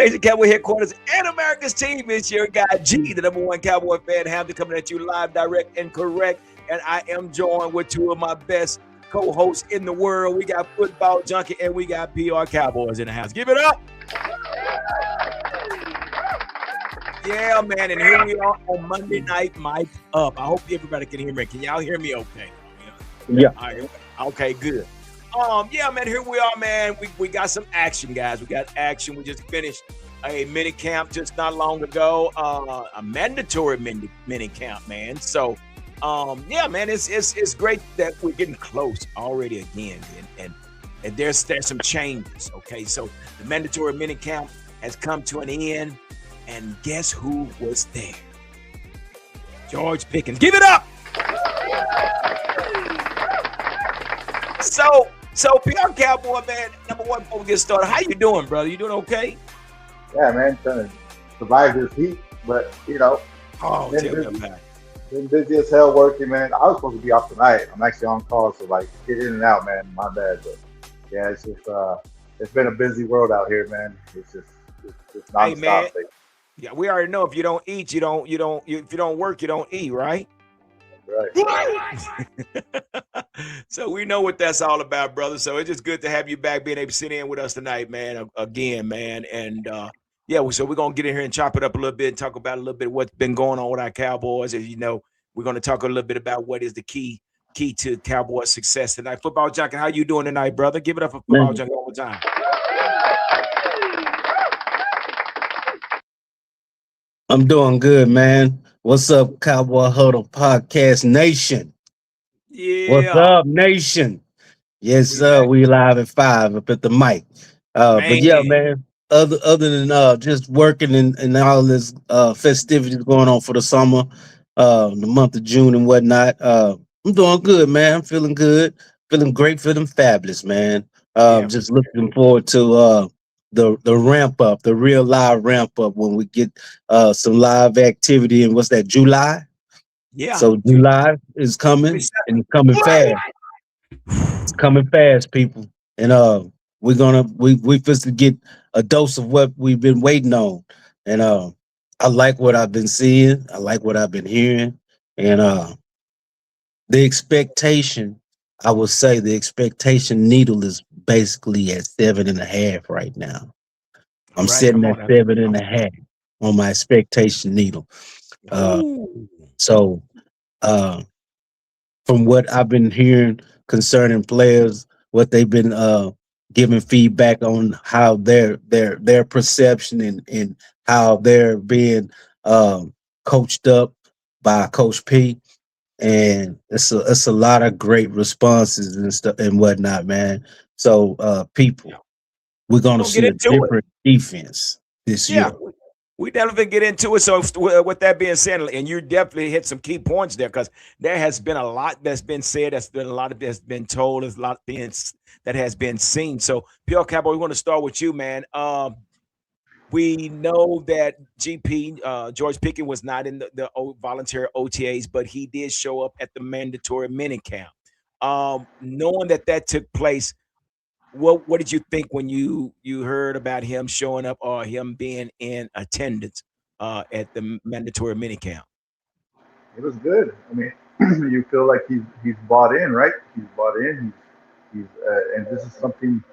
Nation Cowboy headquarters and America's team. It's your guy G, the #1 Cowboy fan, Hampton, coming at you live, direct, and correct. And I am joined with two of my best co-hosts in the world. We got Football Junkie and we got PR Cowboys in the house. Give it up. Yeah, man. And here we are on Monday Night Mic Up. I hope everybody can hear me. Can y'all hear me okay? Yeah. All right. Okay, good. Yeah, man, here we are, man. We got some action, guys. We got action. We just finished a mini camp just not long ago, a mandatory mini camp, man. So, yeah, man, it's great that we're getting close already again, and there's some changes. Okay, so the mandatory mini camp has come to an end, and guess who was there? George Pickens. Give it up. So PR Cowboy, man, #1 before we get started, how you doing, brother? You doing okay? Yeah, man, trying to survive this heat, but been busy as hell working, man. I was supposed to be off tonight. I'm actually on call, so like get in and out, man. My bad, but yeah, it's just it's been a busy world out here, man. It's nonstop. Hey, man. Yeah, we already know if you don't eat, if you don't work, you don't eat, right? Right. So we know what that's all about, brother. So it's just good to have you back, being able to sit in with us tonight, man. Again, man. And yeah, so we're gonna get in here and chop it up a little bit and talk about a little bit of what's been going on with our Cowboys. As you know, we're gonna talk a little bit about what is the key to Cowboys success tonight. Football Junkie, how you doing tonight, brother? Give it up for Football Junkie all the time. I'm doing good, man. What's up, Cowboy Huddle Podcast Nation? Yeah. What's up, Nation? Yes, sir. We live at 5 up at the mic. But yeah, man. Other than just working and all this festivities going on for the summer, the month of June and whatnot, I'm doing good, man. I'm feeling good, feeling great, feeling fabulous, man. Just looking forward to the ramp up, the real live ramp up when we get some live activity. And what's that, July? Yeah. So July is coming and it's coming fast. It's coming fast, people. And we supposed to get a dose of what we've been waiting on. And I like what I've been seeing. I like what I've been hearing. And the expectation, I would say the expectation needle is basically at 7.5 right now. I'm sitting at 7.5 on my expectation needle. So from what I've been hearing concerning players, what they've been giving feedback on how their perception and how they're being coached up by Coach P. And it's a lot of great responses and stuff and whatnot, man. So people, we're gonna see a different defense this year. We definitely get into it. So with that being said, and you definitely hit some key points there, because there has been a lot that's been said, there's been a lot that's been told, there's a lot that has been seen. So PR Cowboy, we want to start with you, man. We know that George Pickens was not in the voluntary OTAs, but he did show up at the mandatory minicamp. Knowing that took place, what did you think when you heard about him showing up or him being in attendance at the mandatory minicamp? It was good. I mean, you feel like he's bought in, right? He's bought in. He's and this is something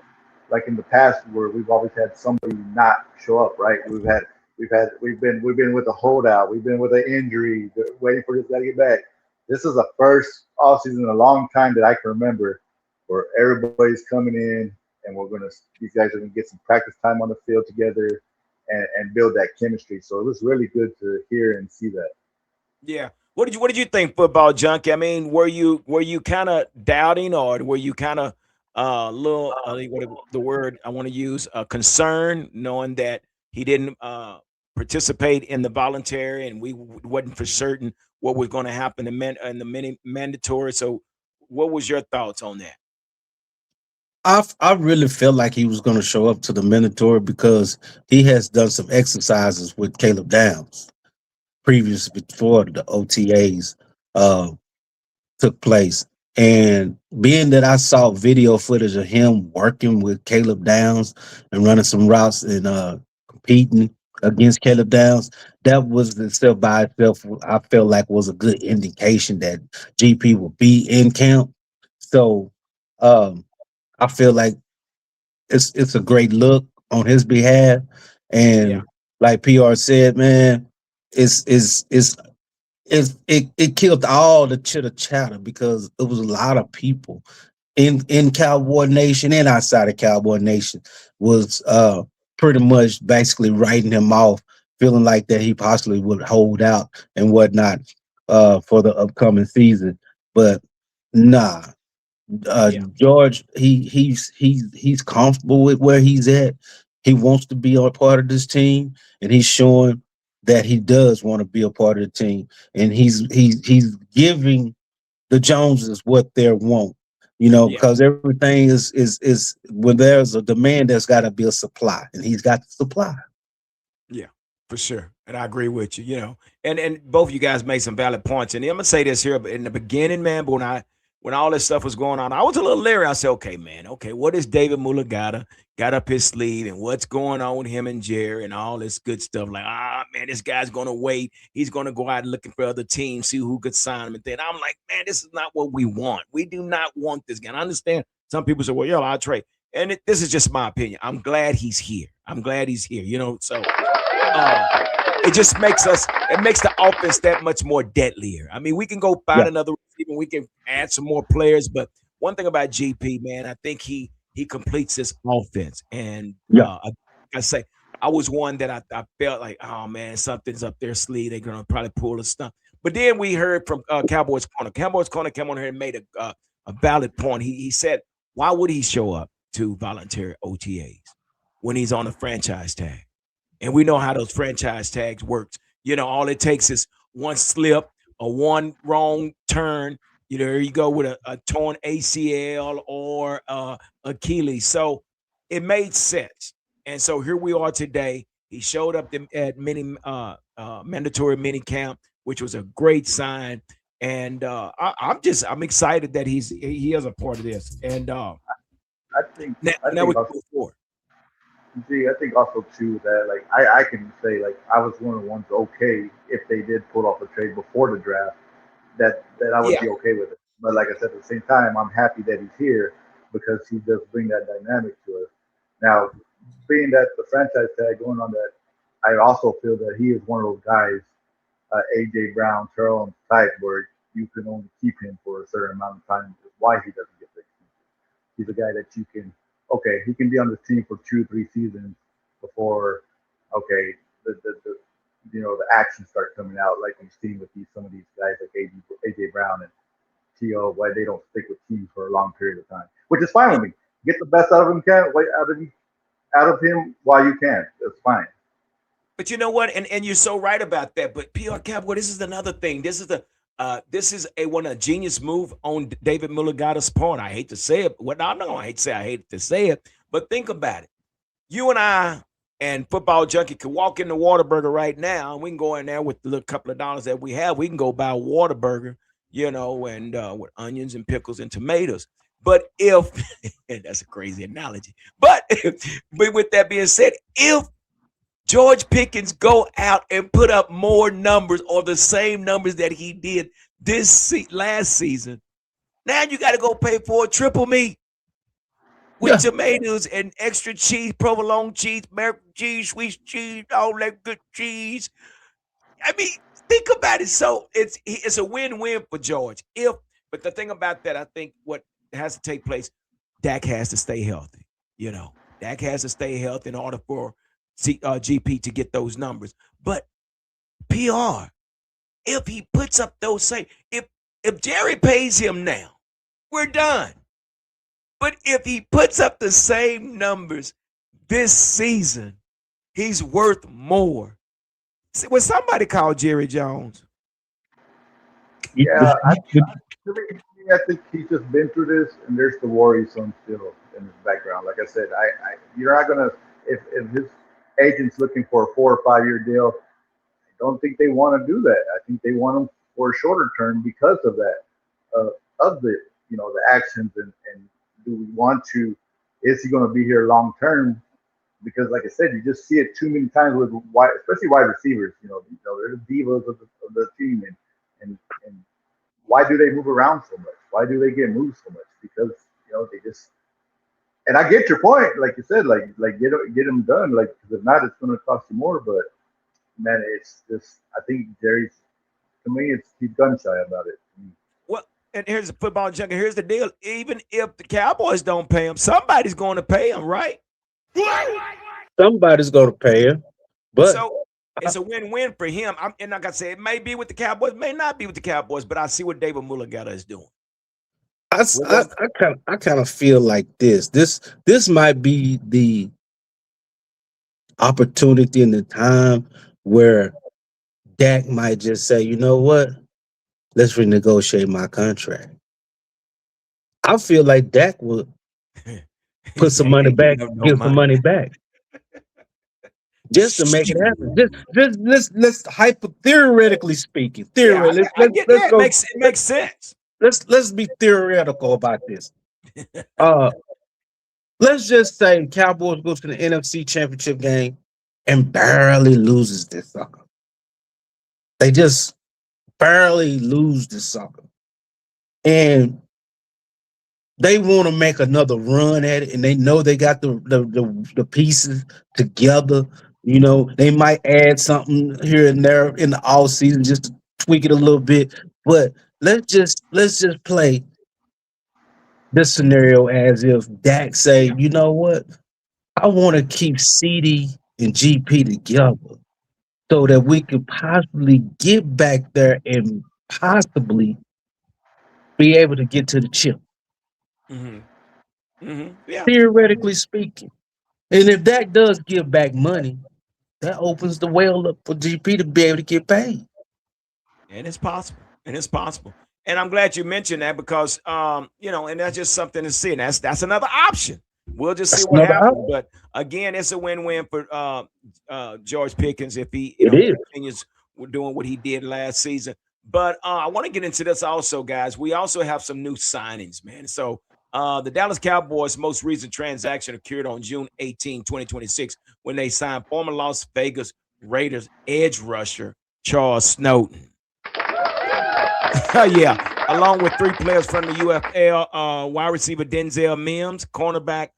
like in the past where we've always had somebody not show up, right? We've been with a holdout, we've been with an injury, waiting for this guy to get back. This is the first offseason in a long time that I can remember where everybody's coming in and these guys are gonna get some practice time on the field together and build that chemistry. So it was really good to hear and see that. Yeah. What did you think, Football Junkie? I mean, were you kind of doubting, or were you kind of little, the word I want to use, concern, knowing that he didn't participate in the voluntary, and we wasn't for certain what was going to happen in the mandatory? So what was your thoughts on that? I really felt like he was going to show up to the mandatory because he has done some exercises with Caleb Downs before the OTAs took place. And being that I saw video footage of him working with Caleb Downs and running some routes and competing against Caleb Downs, that was itself by itself, I felt like was a good indication that GP will be in camp. So um, I feel like it's a great look on his behalf. Yeah, And like PR said, man, it killed all the chitter chatter because it was a lot of people in Cowboy Nation and outside of Cowboy Nation was pretty much basically writing him off, feeling like that he possibly would hold out and whatnot for the upcoming season. But nah, yeah, George, he's comfortable with where he's at. He wants to be a part of this team, and he's showing that he does want to be a part of the team. And he's giving the Joneses what they want, yeah, because everything is when there's a demand, there's got to be a supply, and he's got the supply. yeah, for sure. And I agree with you. And both of you guys made some valid points. And I'm gonna say this here, but in the beginning, man, but when all this stuff was going on, I was a little leery. I said, okay, man, okay, what is David Mulligata got up his sleeve, and what's going on with him and Jerry and all this good stuff? Like, man, this guy's gonna wait. He's gonna go out looking for other teams, see who could sign him. And then I'm like, man, this is not what we want. We do not want this guy. And I understand some people say, well, yeah, I'll trade. And this is just my opinion. I'm glad he's here. I'm glad he's here. So uh, it just makes the offense that much more deadlier. I mean, we can go Yeah, find another receiver, we can add some more players, but one thing about GP, man, I think he completes this offense. And yeah, like I say, I was one that I felt like, oh man, something's up their sleeve. They're gonna probably pull a stunt. But then we heard from Cowboys Corner. Cowboys Corner came on here and made a valid point. He said, why would he show up to voluntary OTAs when he's on a franchise tag? And we know how those franchise tags works. All it takes is one slip or one wrong turn. There you go with a torn ACL or Achilles. So it made sense. And so here we are today. He showed up at mandatory mini camp, which was a great sign. And I'm excited that he is a part of this. And I think I now we think can also, move forward. I think also too that like I can say like I was one of the ones okay if they did pull off a trade before the draft that I would Yeah, be okay with it. But like I said, at the same time, I'm happy that he's here because he does bring that dynamic to us. Now, being that the franchise tag going on that, I also feel that he is one of those guys, AJ Brown, Terrell type, where you can only keep him for a certain amount of time. Is why he doesn't get the extension. He's a guy that you can, okay, he can be on the team for 2 3 seasons before, okay, the the actions start coming out like we've seen with some of these guys like AJ Brown and T.O. Why they don't stick with teams for a long period of time, which is fine with me. Get the best out of him, out of him while you can. That's fine. But you know what? And you're so right about that. But PR Cowboy, this is another thing. This is a one a genius move on David Mulligata's part. I hate to say it. Well, no, I'm not gonna hate to say I hate to say it, but think about it. You and I and Football Junkie can walk into Whataburger right now, and we can go in there with the little couple of dollars that we have. We can go buy a Whataburger, and with onions and pickles and tomatoes. But if that's a crazy analogy, but but with that being said, if George Pickens go out and put up more numbers or the same numbers that he did last season, now you got to go pay for a triple meat with yeah. tomatoes and extra cheese, provolone cheese, American cheese, Swiss cheese, all that good cheese. I mean, think about it. So it's a win-win for George. But the thing about that, I think what has to take place, Dak has to stay healthy. Dak has to stay healthy in order for GP to get those numbers. But PR, if he puts up those same, if Jerry pays him now, we're done. But if he puts up the same numbers this season, he's worth more. See, when somebody called Jerry Jones, Yeah, I think he's just been through this, and there's the worrisome still in his background. Like I said, you're not gonna if his agent's looking for a 4 or 5 year deal. I don't think they want to do that. I think they want him for a shorter term because of that, of the actions and do we want to? Is he going to be here long term? because, like I said, you just see it too many times with wide, especially wide receivers. They're the divas of the team, and why do they move around so much? Why do they get moved so much? Because they just. And I get your point, like you said, like get them done, like because if not, it's going to cost you more. But man, it's just I think Jerry's to me, it's he's gun shy about it. Well, and here's the football junkie. Here's the deal. Even if the Cowboys don't pay him, somebody's going to pay him, right? Somebody's going to pay him, but So it's a win-win for him. And like I said, it may be with the Cowboys, may not be with the Cowboys, but I see what David Mulligata is doing. I kind of feel like this might be the opportunity and the time where Dak might just say, you know what, let's renegotiate my contract. I feel like Dak would put some money back, give some money back, just to make it happen. Let's theoretically speaking. I get that. It makes sense. Let's be theoretical about this. Let's just say Cowboys go to the NFC Championship game and barely loses this sucker. They just barely lose this sucker. And they want to make another run at it, and they know they got the pieces together. They might add something here and there in the off season just to tweak it a little bit. But let's just play this scenario as if Dak say, you know what, I want to keep CD and GP together so that we could possibly get back there and possibly be able to get to the chip. Yeah. Theoretically speaking. And if Dak does give back money, that opens the well up for GP to be able to get paid. And it's possible. And I'm glad you mentioned that because and that's just something to see. And that's another option. We'll just see what happens. But again, it's a win-win for George Pickens if he continues doing what he did last season. But I want to get into this also, guys. We also have some new signings, man. So the Dallas Cowboys' most recent transaction occurred on June 18, 2026, when they signed former Las Vegas Raiders edge rusher Charles Snowden. Yeah, along with 3 players from the UFL, wide receiver Denzel Mims, cornerback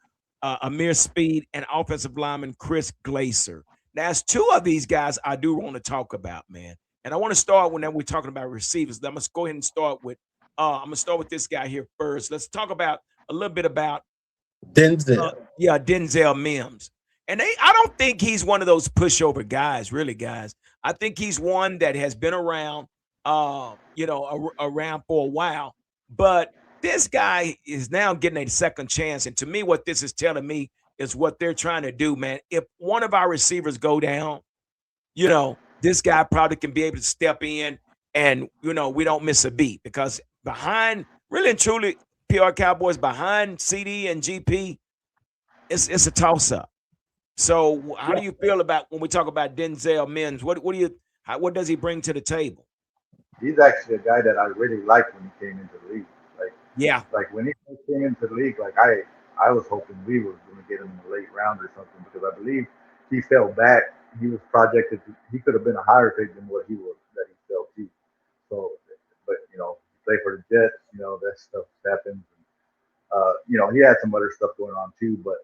Amir Speed, and offensive lineman Chris Glaser. Now, there's 2 of these guys I do want to talk about, man. And I want to start when we're talking about receivers. I'm going to go ahead and start with I'm going to start with this guy here first. Let's talk about a little bit about Denzel. Denzel Mims. And I don't think he's one of those pushover guys, really, guys. I think he's one that has been around around for a while. But this guy is now getting a second chance. And to me, what this is telling me is what they're trying to do, man. If one of our receivers go down, this guy probably can be able to step in and, we don't miss a beat because behind, really and truly, PR Cowboys behind CD and GP, it's a toss-up. So how do you feel about when we talk about Denzel Mims? What does he bring to the table? He's actually a guy that I really liked when he came into the league. Like when he first came into the league, like I was hoping we were going to get him in the late round or something because I believe he fell back. He was projected he could have been a higher pick than what he was that he fell to. So, but he played for the Jets. That stuff happens. He had some other stuff going on too, but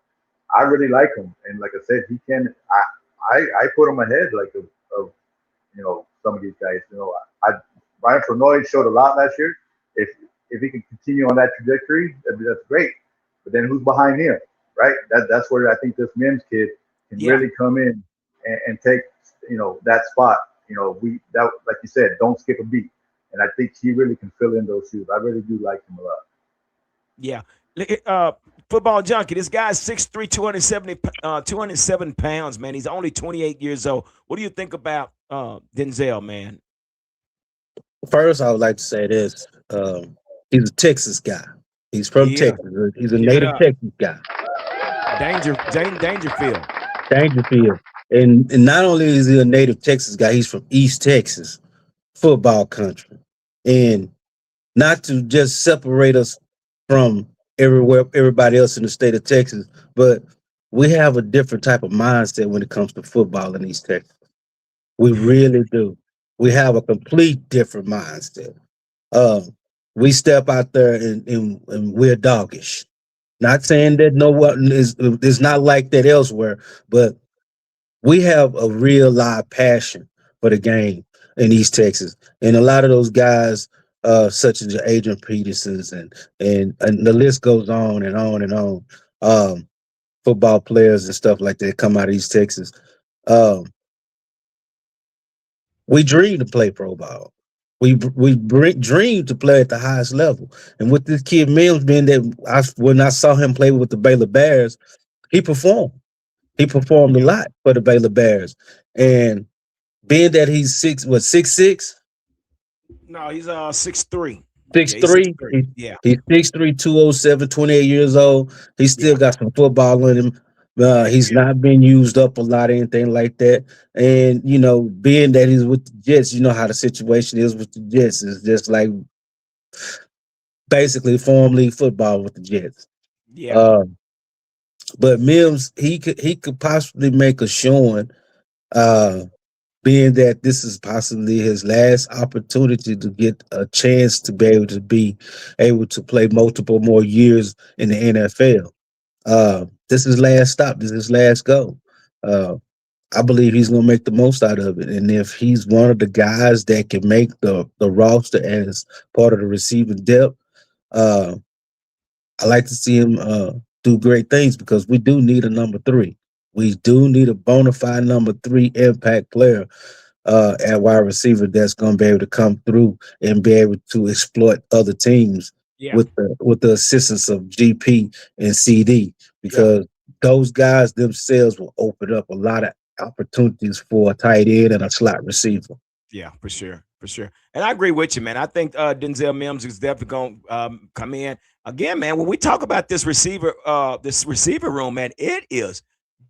I really like him. And like I said, he can. I put him ahead of some of these guys. Ryan Flournoy showed a lot last year. If he can continue on that trajectory, that's great. But then who's behind him, right? That's where I think this Mims kid can really come in and take that spot. Like you said, don't skip a beat. And I think he really can fill in those shoes. I really do like him a lot. Yeah. Football junkie. This guy's 6'3", 207 pounds, man. He's only 28 years old. What do you think about Denzel, man? First, I would like to say this. He's a Texas guy. He's from Texas. He's a native Texas guy. Dangerfield. And not only is he a native Texas guy, he's from East Texas, football country. And not to just separate us from everybody else in the state of Texas, but we have a different type of mindset when it comes to football in East Texas. We really do. We have a complete different mindset. Uh, we step out there and we're doggish. Not saying that no one is not like that elsewhere, but we have a real live passion for the game in East Texas, and a lot of those guys, such as Adrian Petersons and the list goes on and on and on. Um, Football players and stuff like that come out of East Texas. Um, we dream to play pro ball. Dream to play at the highest level. And with this kid Mills being that when I saw him play with the Baylor Bears, he performed. He performed a Yeah. lot for the Baylor Bears. And being that he's 6'6", No, he's 6'3". six Yeah, he's six three. three. He, Yeah, he's 6'3", 207, 28 years old. He still yeah, got some football in him. yeah, He's not been used up a lot or anything like that. And, being that he's with the Jets, you know how the situation is with the Jets. It's just like basically farm league football with the Jets. yeah, Uh, but Mims, he could possibly make a showing, uh, being that this is possibly his last opportunity to get a chance to be able to play multiple more years in the NFL. This is last stop. This is last go. Uh, I believe he's going to make the most out of it, and if he's one of the guys that can make the roster as part of the receiving depth, uh, I like to see him do great things because we do need a number three. We do need a bona fide number three impact player at wide receiver that's going to be able to come through and be able to exploit other teams yeah, with the assistance of GP and CD, yeah, because those guys themselves will open up a lot of opportunities for a tight end and a slot receiver. yeah, for sure, for sure. And I agree with you, man. I think Denzel Mims is definitely going to come in again, man. When we talk about this receiver room, man, it is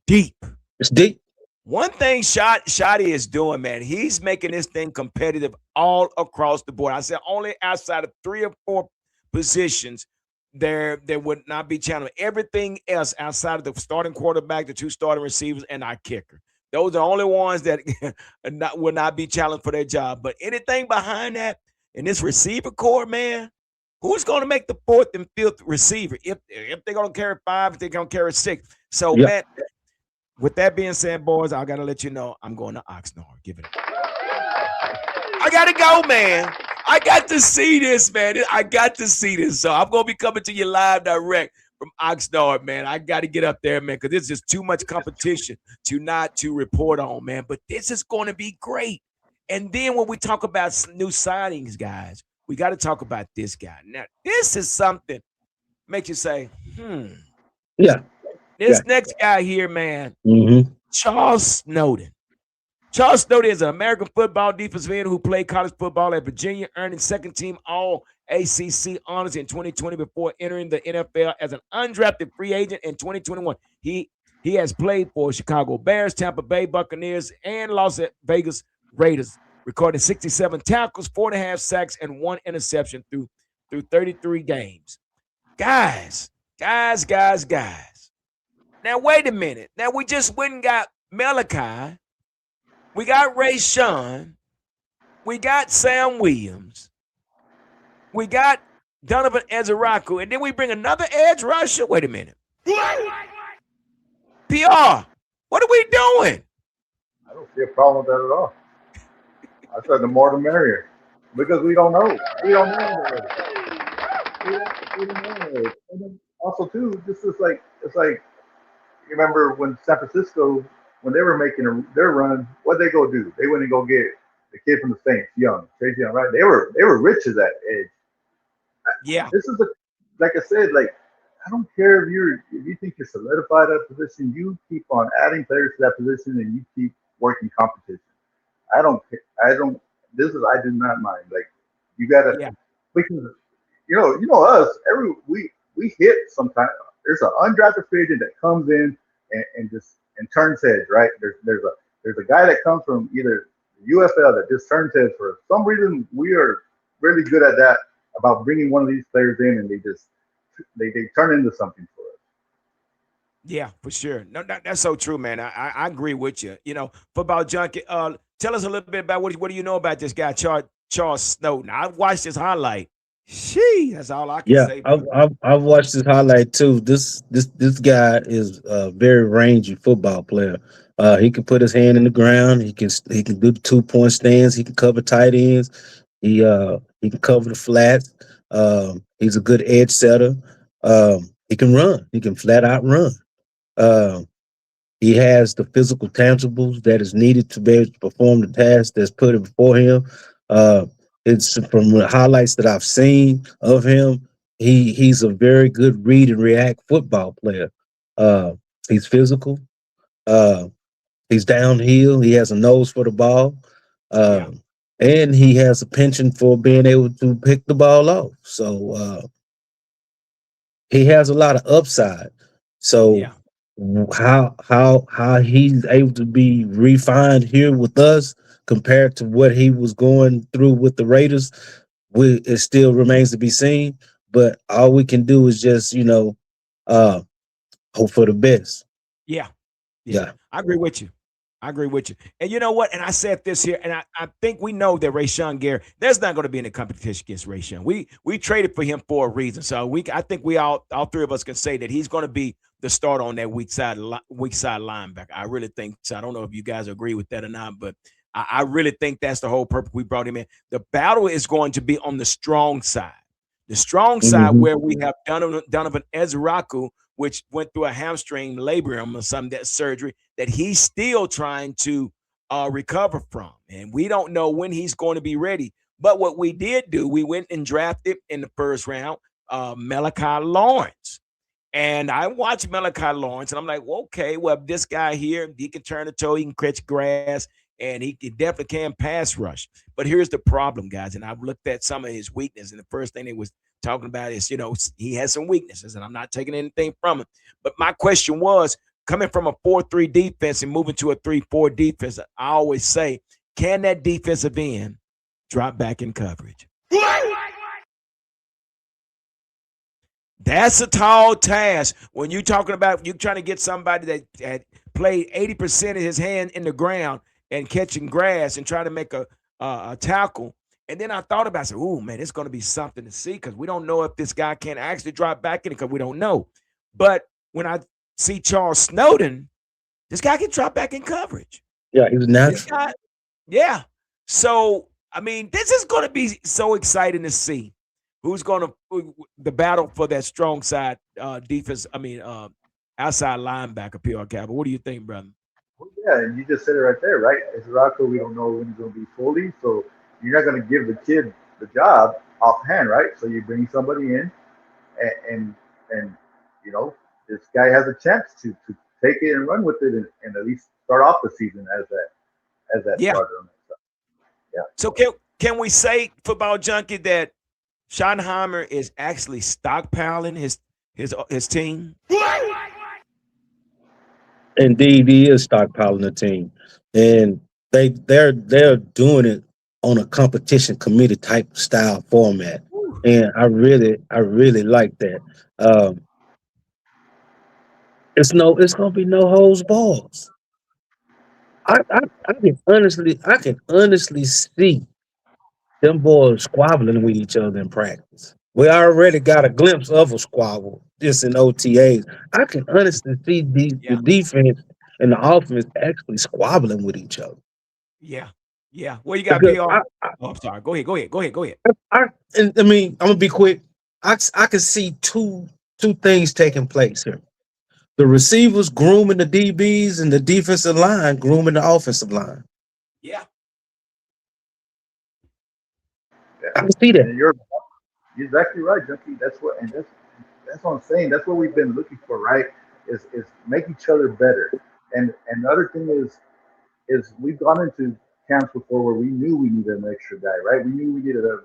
deep. It's deep. One thing Shotty is doing, man, he's making this thing competitive all across the board. I said only outside of 3 or 4 positions there would not be challenged. Everything else outside of the starting quarterback, the 2 starting receivers, and our kicker. Those are the only ones that will not be challenged for their job. But anything behind that in this receiver core, man, who's going to make the 4th and 5th receiver if they're going to carry 5, if they're going to carry 6? So, Yep. man, with that being said, boys, I gotta let you know I'm going to Oxnard. Give it up. I gotta go, man. I got to see this, man. I got to see this. So I'm gonna be coming to you live direct from Oxnard, man. I got to get up there, man, because there's just too much competition to report on, man. But this is going to be great. And then when we talk about new signings, guys, we got to talk about this guy. Now, this is something makes you say, Yeah. This next guy here, man, Mm-hmm. Charles Snowden. Charles Snowden is an American football defensive end who played college football at Virginia, earning second-team All-ACC honors in 2020 before entering the NFL as an undrafted free agent in 2021. He has played for Chicago Bears, Tampa Bay Buccaneers, and Las Vegas Raiders, recording 67 tackles, 4.5 sacks, and 1 interception through 33 games. Guys. Now, wait a minute. Now, we just went and got Malachi. We got Ray Sean. We got Sam Williams. We got Donovan Ezeraku. And then we bring another edge rusher. Wait a minute. PR, what are we doing? I don't see a problem with that at all. I said the more the merrier, because we don't know. We don't know already. We don't know already. And then also too, this is like you remember when San Francisco, when they were making their run, what they go do? They went and go get the kid from the Saints, Chase Young, right? They were rich as that edge. Yeah. This is like I said, like I don't care if you think you're solidified at a position, you keep on adding players to that position and you keep working competition. I don't. I do not mind. Like you gotta, Yeah. because us. We hit sometimes. There's an undrafted free agent that comes in and just and turns heads. Right. There's a guy that comes from either UFL that just turns heads. For some reason, we are really good at that about bringing one of these players in and they turn into something for us. Yeah, for sure. No, that's so true, man. I agree with you. You know, football junkie. Tell us a little bit about what do you know about this guy, Charles Snowden? I watched his highlight. She, that's all I can Yeah, say, I've, brother. I've I've watched this highlight too. This guy is a very rangy football player. He can put his hand in the ground. He can do the 2 point stands. He can cover tight ends. He can cover the flats. He's a good edge setter. He can run. He can flat out run. Um, he has the physical tangibles that is needed to be able to perform the task that's put before him. Uh, it's from the highlights that I've seen of him. He's a very good read and react football player. Uh, he's physical. Uh, he's downhill. He has a nose for the ball, Yeah, uh, and he has a penchant for being able to pick the ball off. So he has a lot of upside. So yeah, how he's able to be refined here with us compared to what he was going through with the Raiders, it still remains to be seen. But all we can do is just uh hope for the best. yeah. Yeah, Yeah. I agree with you. I agree with you. And you know what? And I said this here, and I think we know that Rashawn Gary, there's not going to be any competition against Rashawn. We traded for him for a reason. So I think we all three of us can say that he's going to be the starter on that weak side linebacker. I really think so. I don't know if you guys agree with that or not, but I really think that's the whole purpose we brought him in. The battle is going to be on the strong side. The strong side Hmm. where we have Donovan Ezraku, which went through a hamstring labrum or something, that surgery that he's still trying to recover from. And we don't know when he's going to be ready. But what we did do, we went and drafted in the first round Malachi Lawrence. And I watched Malachi Lawrence, and I'm like, well, okay, well, this guy here, he can turn the toe, he can catch grass, and he definitely can pass rush. But here's the problem, guys. And I've looked at some of his weaknesses, and the first thing they was talking about is, he has some weaknesses, and I'm not taking anything from him. But my question was, coming from a 4-3 defense and moving to a 3-4 defense, I always say, can that defensive end drop back in coverage? That's a tall task when you're talking about you trying to get somebody that played 80% of his hand in the ground and catching grass and trying to make a tackle. And then I thought about it, I said, oh man, it's going to be something to see because we don't know if this guy can actually drop back in it because we don't know. But when I see Charles Snowden, this guy can drop back in coverage. Yeah, he's This natural. guy, yeah. So I mean, this is going to be so exciting to see who's going to the battle for that strong side defense. I mean, outside linebacker, PR Cowboy. What do you think, brother? Well, yeah, and you just said it right there, right? As Rocco, we don't know when he's going to be fully, so you're not going to give the kid the job offhand, right? So you bring somebody in, and you know this guy has a chance to take it and run with it, and at least start off the season as that Yeah. starter on that stuff. Yeah, So can we say, football junkie, that Schottenheimer is actually stockpiling his team? Indeed, he is stockpiling the team, and they're doing it on a competition committee type style format, and I really like that. Um, it's gonna be no holds balls. I can honestly see them boys squabbling with each other in practice. We already got a glimpse of a squabble just in OTAs. I can honestly see the Yeah, defense and the offense actually squabbling with each other. yeah, yeah. Well, you got Because PR. Oh, I'm sorry. Go ahead. I, and I mean, I'm gonna be quick. I can see two things taking place here. The receivers grooming the DBs and the defensive line grooming the offensive line. Yeah, yeah. I can see that. And you're exactly right, Junkie. That's what I'm saying. That's what we've been looking for, right? Is make each other better. And the other thing is we've gone into camps before where we knew we needed an extra guy, right? We knew we needed a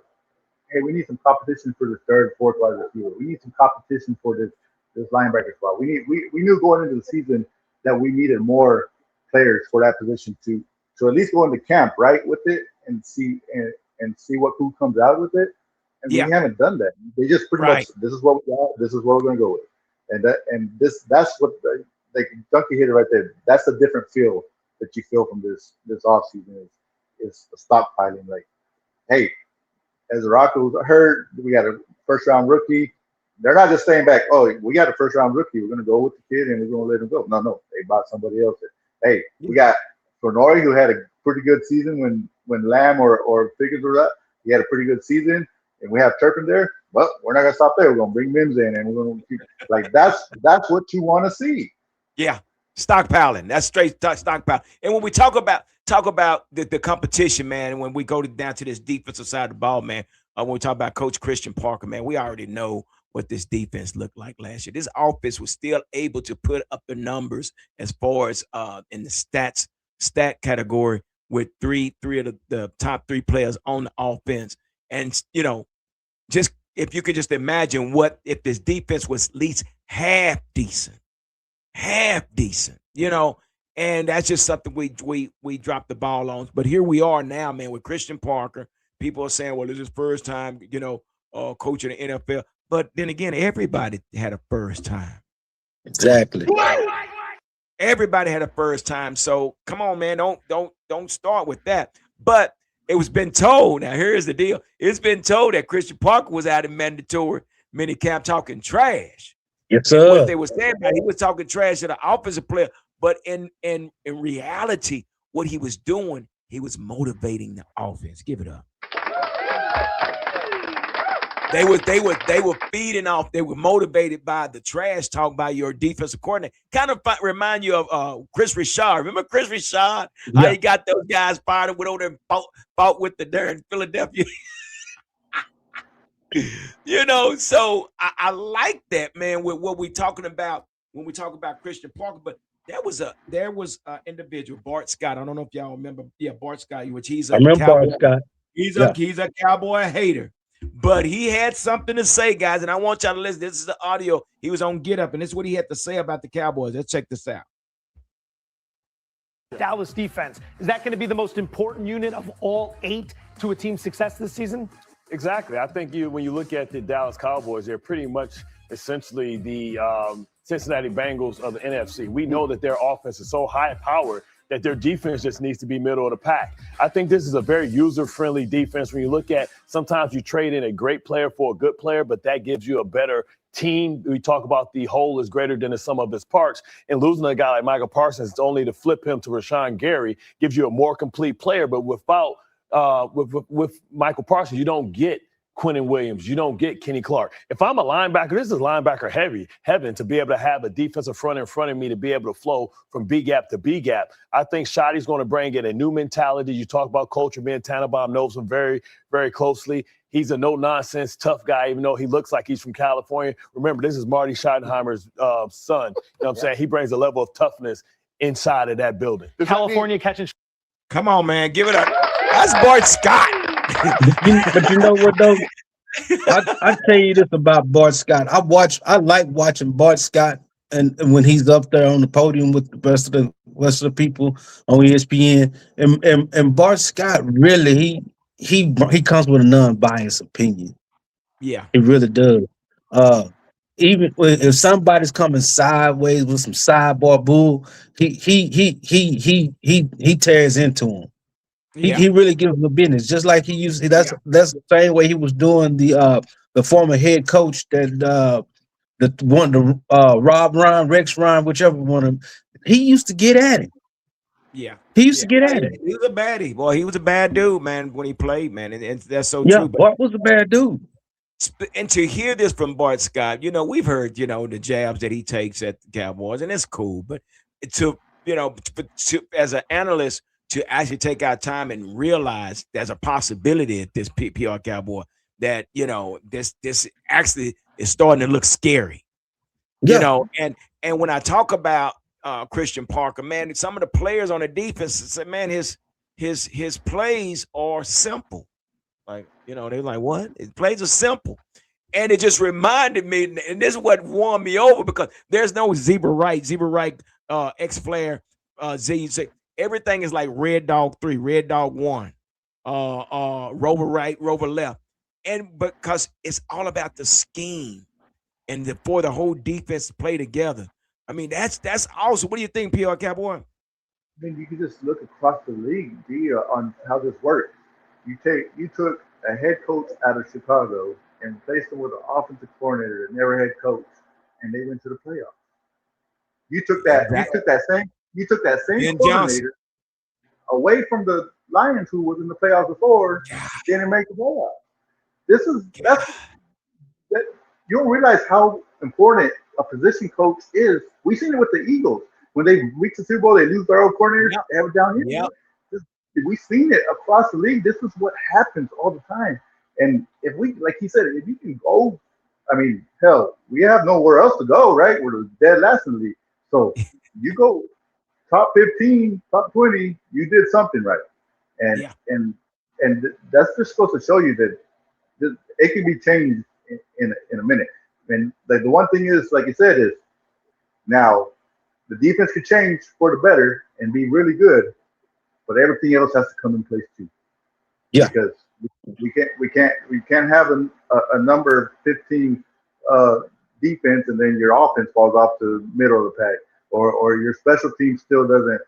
hey, we need some competition for the third, fourth wide receiver. We need some competition for this linebacker spot. We knew going into the season that we needed more players for that position to at least go into camp right with it and see what who comes out with it. And we yeah. haven't done that. They just pretty much Right. this is what we got. This is what we're going to go with. That's what like Dunky hit it right there. That's a different feel that you feel from this offseason is the stockpiling. Like, hey, as the Rockets heard, we got a first round rookie. They're not just staying back. Oh, we got a first round rookie. We're going to go with the kid and we're going to let him go. No, they bought somebody else. Hey, we got Fornori, who had a pretty good season when Lamb or Pickens were up. He had a pretty good season, and we have Turpin there. But we're not going to stop there. We're going to bring Mims in, and we're going to keep like that's what you want to see. Yeah, stockpiling. That's straight stockpile. And when we talk about the competition, man, when we go down to this defensive side of the ball, man, when we talk about Coach Christian Parker, man, we already know what this defense looked like last year. This offense was still able to put up the numbers as far as in the stat category with three of the top three players on the offense. And, just if you could just imagine what if this defense was at least half decent, and that's just something we dropped the ball on. But here we are now, man, with Christian Parker. People are saying, well, this is his first time, coaching the NFL. But then again, everybody had a first time. Exactly. Everybody had a first time. So come on, man, don't start with that. But it was been told. Now here's the deal. It's been told that Christian Parker was out in mandatory minicamp talking trash. Yes, sir. And what they were saying about he was talking trash to the offensive player, but in reality, what he was doing, he was motivating the offense. Give it up. They were feeding off. They were motivated by the trash talk by your defensive coordinator. Kind of remind you of Chris Richard. Remember Chris Richard? How he got those guys fired and went over there and fought with the darn Philadelphia. So I like that, man, with what we're talking about when we talk about Christian Parker. But there was an individual, Bart Scott. I don't know if y'all remember. Yeah, Bart Scott, which he's a Cowboy. Bart Scott. He's a Cowboy hater. But he had something to say, guys, and I want y'all to listen. This is the audio. He was on Get Up, and this is what he had to say about the Cowboys. Let's check this out. Dallas defense, is that going to be the most important unit of all 8 to a team's success this season? Exactly. I think when you look at the Dallas Cowboys, they're pretty much essentially the Cincinnati Bengals of the NFC. We know that their offense is so high-powered that their defense just needs to be middle of the pack. I think this is a very user-friendly defense. When you look at, sometimes you trade in a great player for a good player, but that gives you a better team. We talk about the whole is greater than the sum of its parts. And losing a guy like Michael Parsons, it's only to flip him to Rashawn Gary, gives you a more complete player. But without with Michael Parsons, you don't get Quinnen Williams. You don't get Kenny Clark. If I'm a linebacker, this is linebacker heaven to be able to have a defensive front in front of me to be able to flow from B gap to B gap. I think Shotty's going to bring in a new mentality. You talk about culture. Me and Tannenbaum knows him very, very closely. He's a no-nonsense, tough guy, even though he looks like he's from California. Remember, this is Marty Schottenheimer's son. You know what I'm saying? He brings a level of toughness inside of that building. California catching. Come on, man. Give it up. That's Bart Scott. But you know what, though? I tell you this about Bart Scott. I like watching Bart Scott and when he's up there on the podium with the rest of the people on ESPN. And Bart Scott really he comes with a non-biased opinion. Yeah, he really does. Even if somebody's coming sideways with some sidebar bull, he tears into them. Yeah. He really gives them the business, just like he used. That's the same way he was doing the former head coach that Rob Ryan, Rex Ryan, whichever one of them. He used to get at him. Yeah, he used to get at him. He was a baddie, boy. He was a bad dude, man, when he played, man, and that's so true. But Bart was a bad dude. And to hear this from Bart Scott, we've heard, the jabs that he takes at the Cowboys, and it's cool. But to as an analyst, to actually take our time and realize there's a possibility at this PR Cowboy that, this actually is starting to look scary. And when I talk about Christian Parker, man, some of the players on the defense said, man, his plays are simple. Like, they're like, what? His plays are simple. And it just reminded me, and this is what won me over, because there's no zebra right, X-Flare, Z. Everything is like Red Dog 3, Red Dog 1, Rover right, Rover left. And because it's all about the scheme. and for the whole defense to play together. I mean, that's awesome. What do you think, PR Cowboy? I mean, you can just look across the league, D, on how this works. You took a head coach out of Chicago and replaced him with an offensive coordinator that never had coach, and they went to the playoffs. Exactly. You took that same Ben Johnson. coordinator away from the Lions, who was in the playoffs before, God, didn't make the playoffs. This is God. that you don't realize how important a position coach is. We've seen it with the Eagles. When they reach the Super Bowl, they lose their old coordinators. Yep. They have it down here. Yep. We've seen it across the league. This is what happens all the time. And if we, like he said, if you can go, I mean, hell, we have nowhere else to go, right? We're dead last in the league. So you go top 15, top 20, you did something right. And Yeah. and that's just supposed to show you that it can be changed in a minute. And like the one thing is, like you said, is now the defense could change for the better and be really good, but everything else has to come in place too. Yeah. Because we can't have a number 15 defense and then your offense falls off the middle of the pack, or your special team still doesn't.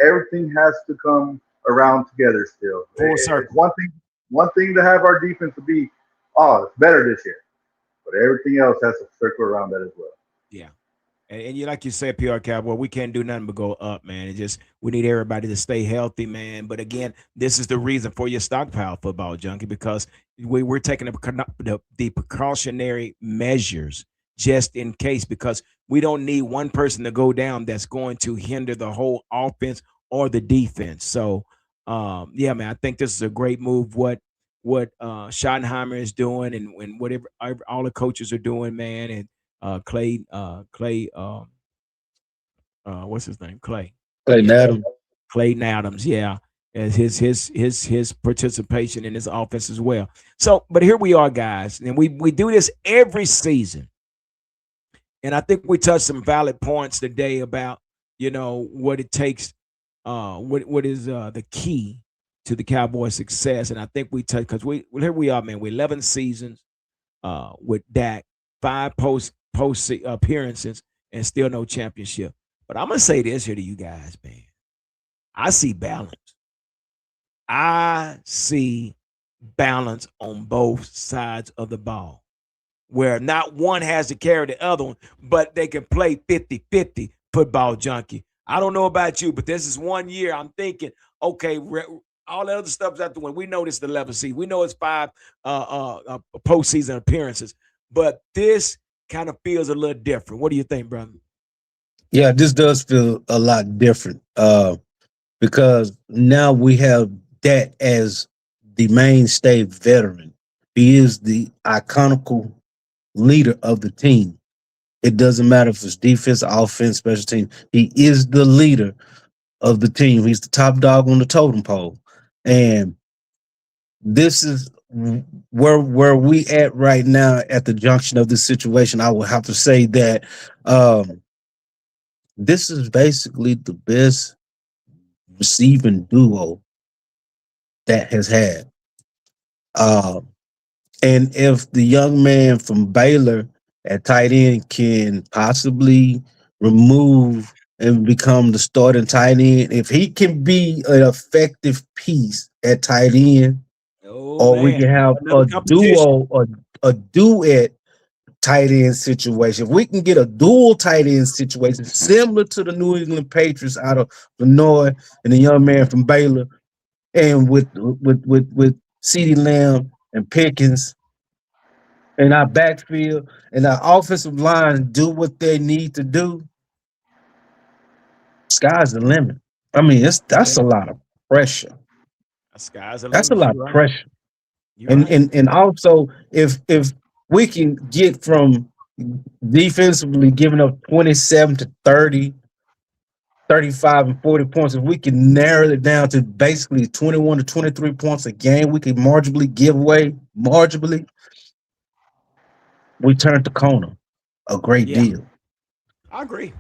Everything has to come around together still. Full circle. It's one thing to have our defense to be, it's better this year, but everything else has to circle around that as well. Yeah. And you, like you said, PR Cowboy, we can't do nothing but go up, man. It just, we need everybody to stay healthy, man. But again, this is the reason for your stockpile, football junkie, because we're taking the precautionary measures just in case, because we don't need one person to go down that's going to hinder the whole offense or the defense. So, yeah, man, I think this is a great move. What Schottenheimer is doing, and whatever all the coaches are doing, man, and Clay, what's his name? Clayton Adams. Clayton Adams, yeah, as his participation in this offense as well. So, but here we are, guys, and we do this every season, and I think we touched some valid points today about what it takes, what is the key to the Cowboys' success, and I think we touched because here we are, man. We're 11 seasons with Dak, 5 post appearances, and still no championship. But I'm gonna say this here to you guys, man. I see balance. I see balance on both sides of the ball, where not one has to carry the other one, but they can play 50-50, football junkie. I don't know about you, but this is one year I'm thinking, okay, all the other stuff's out the window. We know this is the 11th season. We know it's 5 postseason appearances, but this kind of feels a little different. What do you think, brother? Yeah, this does feel a lot different because now we have that as the mainstay veteran. He is the iconical leader of the team. It doesn't matter if it's defense, offense, special team. He is the leader of the team. He's the top dog on the totem pole. And this is where we at right now at the junction of this situation. I would have to say that this is basically the best receiving duo that has had. And if the young man from Baylor at tight end can possibly remove and become the starting tight end, if he can be an effective piece at tight end, or we can have a duo or a duet tight end situation. If we can get a dual tight end situation similar to the New England Patriots out of Illinois and the young man from Baylor, and with CeeDee Lamb and Pickens and our backfield and our offensive line do what they need to do, sky's the limit. I mean, that's a lot of pressure. Sky's the That's a limit. lot You're of right. pressure. You're right. And also if we can get from defensively giving up 27 to 30, 35 and 40 points, if we can narrow it down to basically 21 to 23 points a game, we can marginally give away, we turn the corner a great Yeah, deal. I agree.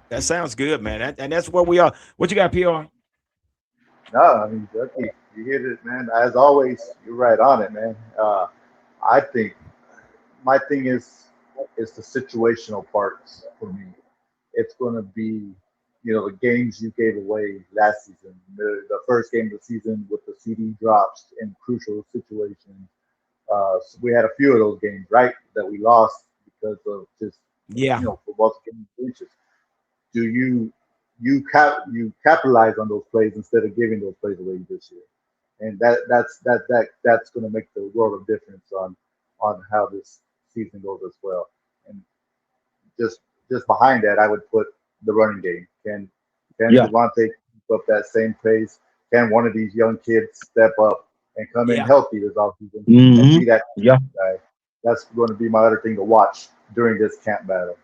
That sounds good, man. And that's where we are. What you got, PR? No, I mean, Ducky, you hit it, man. As always, you're right on it, man. I think my thing is it's the situational parts for me. It's going to be, the games you gave away last season, the first game of the season with the CD drops in crucial situations. So we had a few of those games, right, that we lost because of just, football's getting inches. Do you capitalize on those plays instead of giving those plays away this year? And that's going to make the world of difference on how this season goes as well. And just behind that, I would put the running game. Can Devontae keep up that same pace? Can one of these young kids step up and come in healthy this offseason and be that guy? That's going to be my other thing to watch during this camp battle.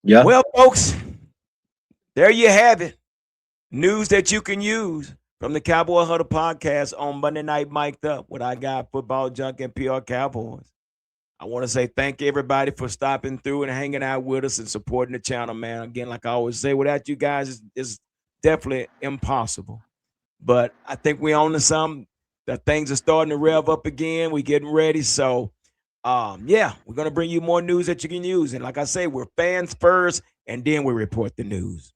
Yeah. Well, folks, there you have it. News that you can use from the Cowboy Huddle podcast on Monday Night Mic'd Up with our guy, Football Junk and PR Cowboys. I want to say thank you, everybody, for stopping through and hanging out with us and supporting the channel, man. Again, like I always say, without you guys, it's definitely impossible. But I think we're on to something. That things are starting to rev up again. We're getting ready. So, we're going to bring you more news that you can use. And like I say, we're fans first, and then we report the news.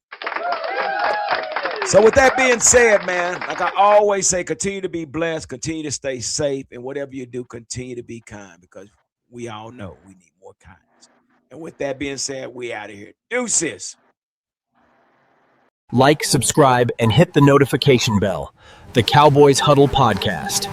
So with that being said, man, like I always say, continue to be blessed, continue to stay safe, and whatever you do, continue to be kind, because we all know we need more kindness. And with that being said, we out of here. Deuces. Like, subscribe, and hit the notification bell. The Cowboys Huddle Podcast.